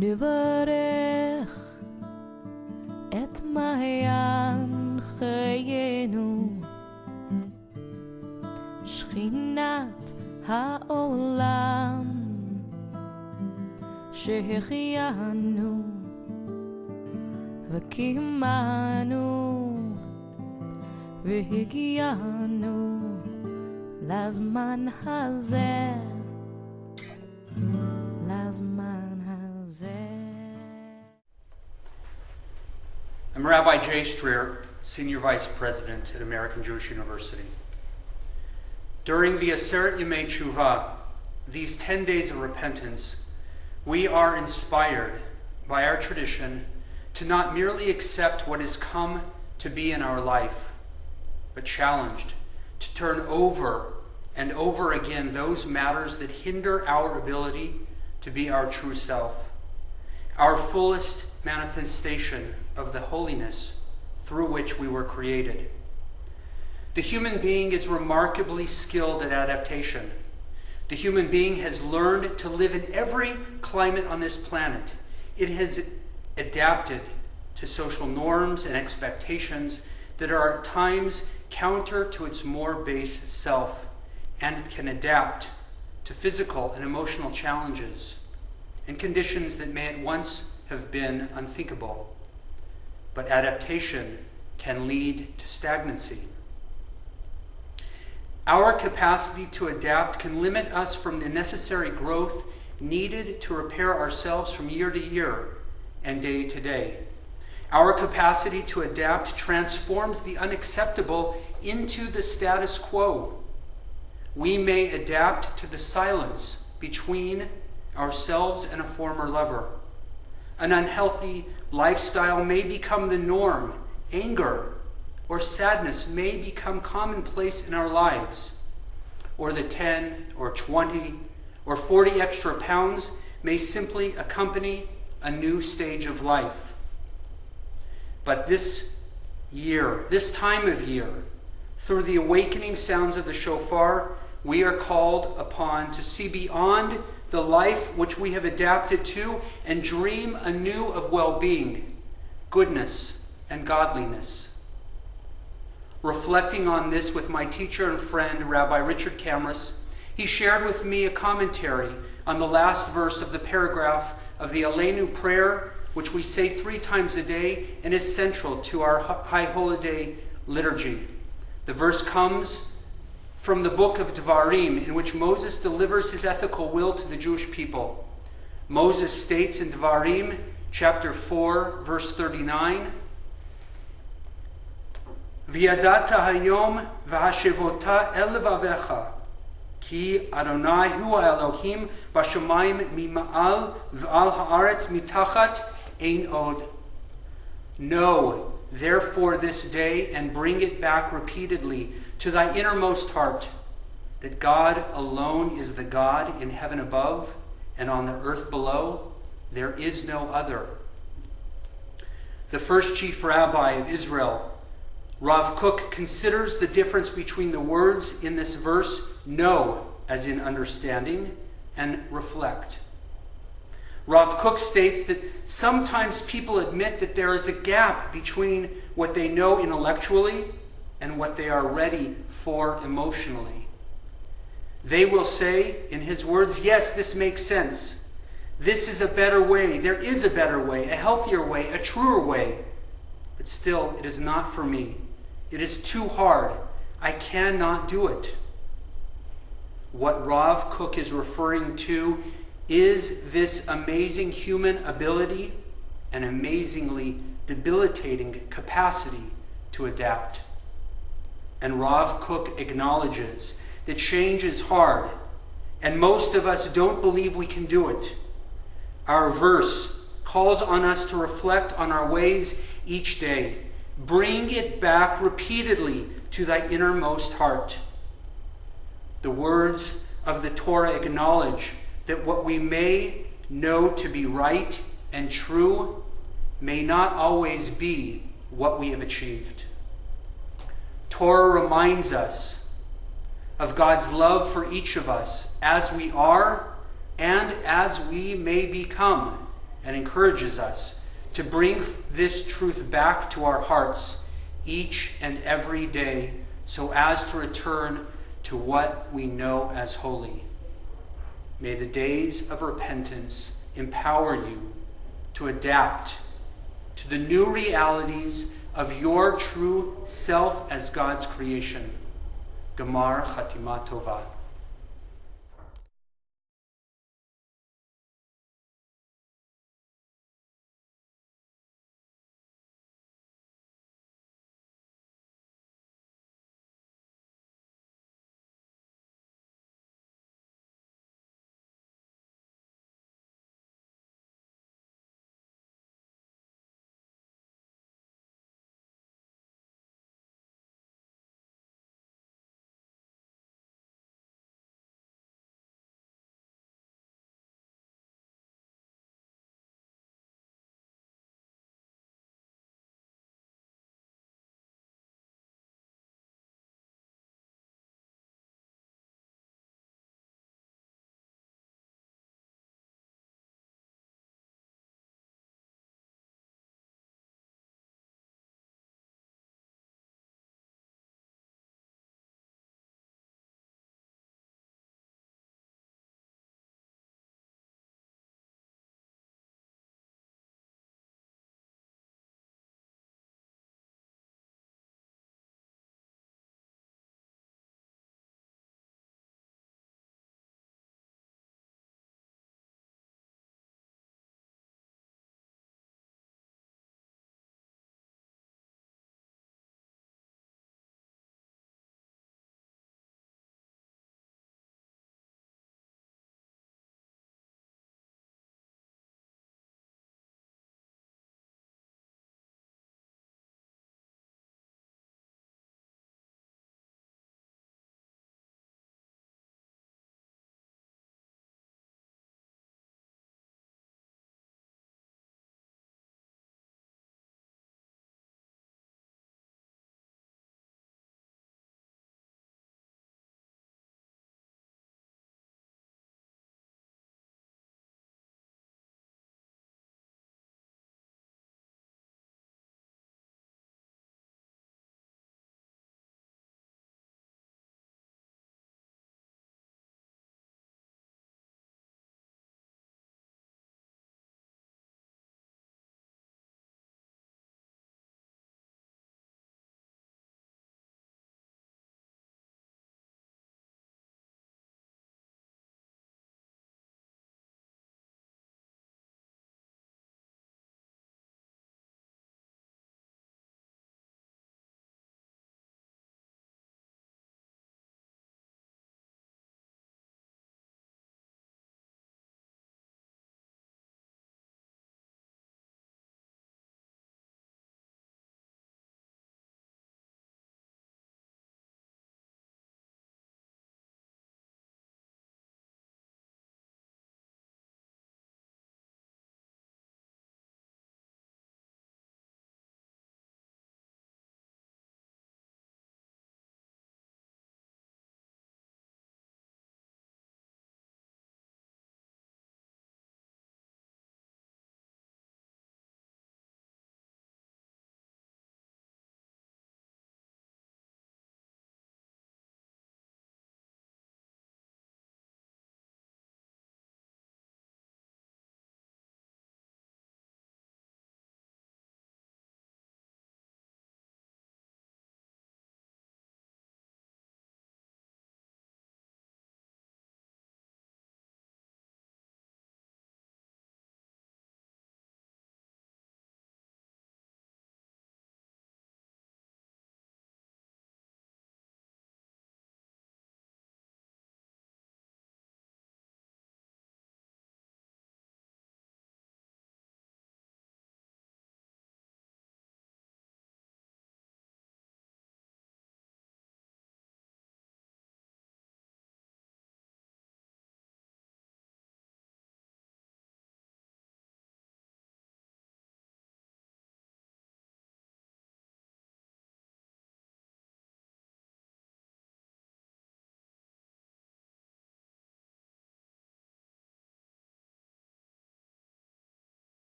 נברך את מעיין חיינו, שכינת העולם שהחיינו וקימנו והגיענו לזמן הזה, לזמן הזה. I'm Rabbi Strear, Senior Vice President at American Jewish University. During the Aseret Yemei Tshuva, these 10 days of repentance, we are inspired by our tradition to not merely accept what has come to be in our life, but challenged to turn over and over again those matters that hinder our ability to be our true self, our fullest manifestation of the holiness through which we were created. The human being is remarkably skilled at adaptation. The human being has learned to live in every climate on this planet. It has adapted to social norms and expectations that are at times counter to its more base self, and can adapt to physical and emotional challenges and conditions that may at once have been unthinkable. But adaptation can lead to stagnancy. Our capacity to adapt can limit us from the necessary growth needed to repair ourselves from year to year and day to day. Our capacity to adapt transforms the unacceptable into the status quo. We may adapt to the silence between ourselves and a former lover. An unhealthy lifestyle may become the norm. Anger or sadness may become commonplace in our lives. Or the 10 or 20 or 40 extra pounds may simply accompany a new stage of life. But this year, this time of year, through the awakening sounds of the shofar, we are called upon to see beyond the life which we have adapted to and dream anew of well-being, goodness, and godliness. Reflecting on this with my teacher and friend, Rabbi Richard Camrus, he shared with me a commentary on the last verse of the paragraph of the Aleinu prayer, which we say 3 times a day and is central to our High Holiday liturgy. The verse comes from the book of Devarim, in which Moses delivers his ethical will to the Jewish people. Moses states in Devarim, chapter 4, verse 39, V'yadata hayom v'hashevota el levavecha, ki Adonai hu Elohim b'shamayim mima'al v'al ha'aretz mitachat ein od. Know, therefore, this day, and bring it back repeatedly to thy innermost heart, that God alone is the God in heaven above and on the earth below. There is no other. The first chief rabbi of Israel, Rav Kook, considers the difference between the words in this verse, know, as in understanding, and reflect. Rav Kook states that sometimes people admit that there is a gap between what they know intellectually and what they are ready for emotionally. They will say, in his words, yes, this makes sense. This is a better way. There is a better way, a healthier way, a truer way. But still, it is not for me. It is too hard. I cannot do it. What Rav Kook is referring to is this amazing human ability and amazingly debilitating capacity to adapt. And Rav Kook acknowledges that change is hard, and most of us don't believe we can do it. Our verse calls on us to reflect on our ways each day. Bring it back repeatedly to thy innermost heart. The words of the Torah acknowledge that what we may know to be right and true may not always be what we have achieved. Torah reminds us of God's love for each of us as we are and as we may become, and encourages us to bring this truth back to our hearts each and every day so as to return to what we know as holy. May the days of repentance empower you to adapt to the new realities of your true self as God's creation. Gamar Chatima Tova.